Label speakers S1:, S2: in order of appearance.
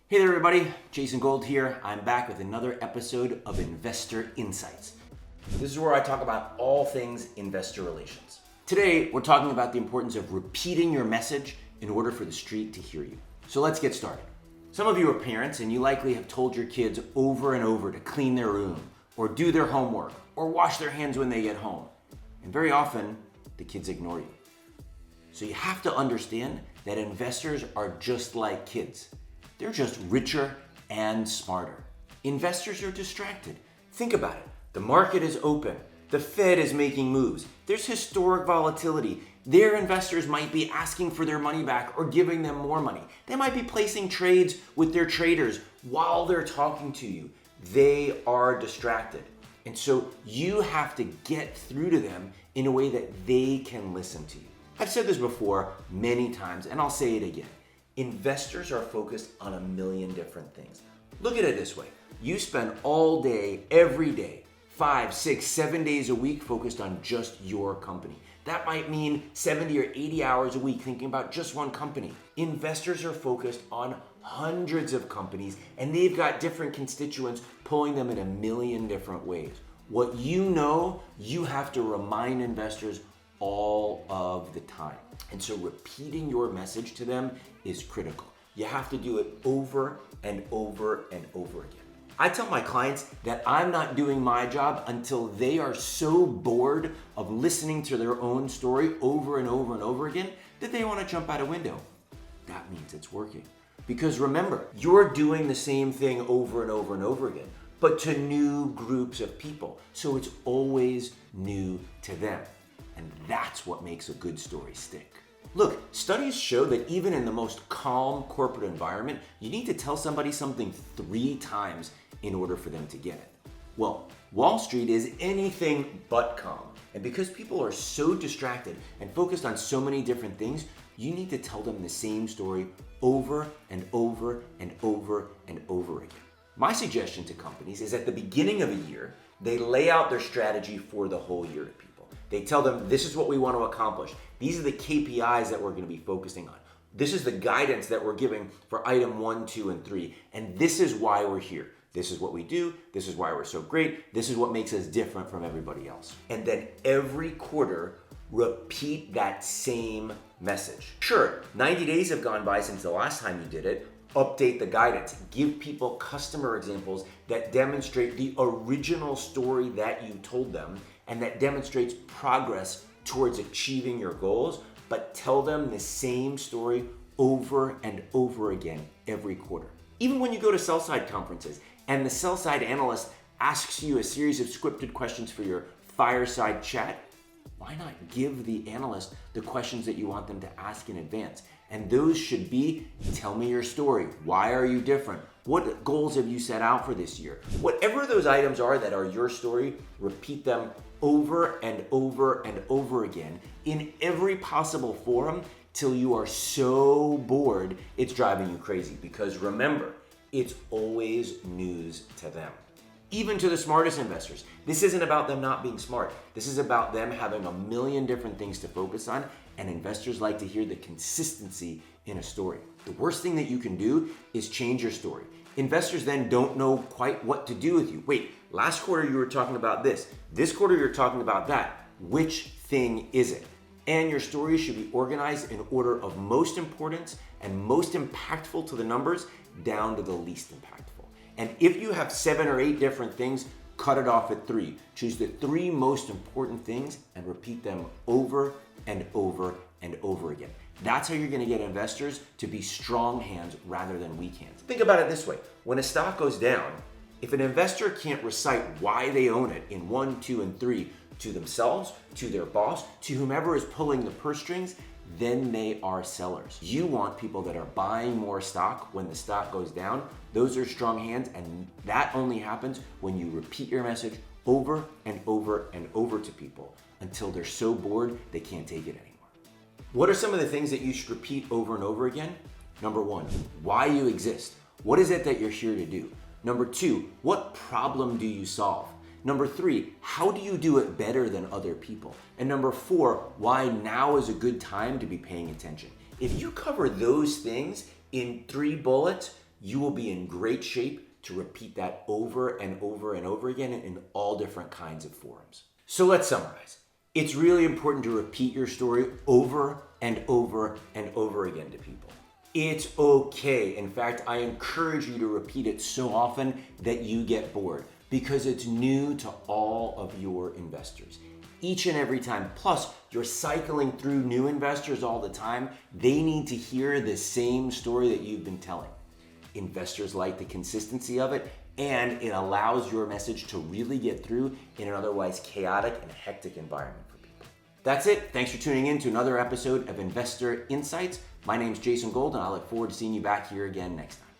S1: Hey there everybody, Jason Gold here. I'm back with another episode of Investor Insights. This is where I talk about all things investor relations. Today, we're talking about the importance of repeating your message in order for the street to hear you. So let's get started. Some of you are parents and you likely have told your kids over and over to clean their room, or do their homework, or wash their hands when they get home. And very often, the kids ignore you. So you have to understand that investors are just like kids. They're just richer and smarter. Investors are distracted. Think about it. The market is open. The Fed is making moves. There's historic volatility. Their investors might be asking for their money back or giving them more money. They might be placing trades with their traders while they're talking to you. They are distracted. And so you have to get through to them in a way that they can listen to you. I've said this before many times, and I'll say it again. Investors are focused on a million different things. Look at it this way. You spend all day, every day, 5, 6, 7 days a week focused on just your company. That might mean 70 or 80 hours a week thinking about just one company. Investors are focused on hundreds of companies, and they've got different constituents pulling them in a million different ways. What you know, you have to remind investors all of the time. And so repeating your message to them is critical. You have to do it over and over and over again. I tell my clients that I'm not doing my job until they are so bored of listening to their own story over and over and over again that they want to jump out a window. That means it's working. Because remember, you're doing the same thing over and over and over again, but to new groups of people. So it's always new to them. And that's what makes a good story stick. Look, studies show that even in the most calm corporate environment, you need to tell somebody something 3 times in order for them to get it. Well, Wall Street is anything but calm. And because people are so distracted and focused on so many different things, you need to tell them the same story over and over and over and over again. My suggestion to companies is at the beginning of a year, they lay out their strategy for the whole year to people. They tell them, this is what we want to accomplish. These are the KPIs that we're going to be focusing on. This is the guidance that we're giving for item 1, 2, and 3. And this is why we're here. This is what we do. This is why we're so great. This is what makes us different from everybody else. And then every quarter, repeat that same message. Sure, 90 days have gone by since the last time you did it. Update the guidance. Give people customer examples that demonstrate the original story that you told them and that demonstrates progress towards achieving your goals, but tell them the same story over and over again every quarter. Even when you go to sell-side conferences and the sell-side analyst asks you a series of scripted questions for your fireside chat, why not give the analyst the questions that you want them to ask in advance? And those should be, tell me your story. Why are you different? What goals have you set out for this year? Whatever those items are that are your story, repeat them over and over and over again in every possible forum till you are so bored it's driving you crazy. Because remember, it's always news to them. Even to the smartest investors, this isn't about them not being smart. This is about them having a million different things to focus on, and investors like to hear the consistency in a story. The worst thing that you can do is change your story. Investors then don't know quite what to do with you. Wait, last quarter you were talking about this. This quarter you're talking about that. Which thing is it? And your story should be organized in order of most importance and most impactful to the numbers down to the least impactful. And if you have 7 or 8 different things, cut it off at 3. Choose the 3 most important things and repeat them over and over and over again. That's how you're going to get investors to be strong hands rather than weak hands. Think about it this way. When a stock goes down, if an investor can't recite why they own it in 1, 2, and 3 to themselves, to their boss, to whomever is pulling the purse strings, then they are sellers. You want people that are buying more stock when the stock goes down. Those are strong hands, and that only happens when you repeat your message over and over and over to people until they're so bored they can't take it anymore. What are some of the things that you should repeat over and over again? Number 1, why you exist. What is it that you're here to do? Number 2, what problem do you solve? Number 3, how do you do it better than other people? And number 4, why now is a good time to be paying attention. If you cover those things in 3 bullets, you will be in great shape to repeat that over and over and over again in all different kinds of forums. So let's summarize. It's really important to repeat your story over and over and over again to people. It's okay. In fact, I encourage you to repeat it so often that you get bored because it's new to all of your investors. Each and every time. Plus, you're cycling through new investors all the time. They need to hear the same story that you've been telling. Investors like the consistency of it, and it allows your message to really get through in an otherwise chaotic and hectic environment for people. That's it. Thanks for tuning in to another episode of Investor Insights. My name's Jason Gold, and I look forward to seeing you back here again next time.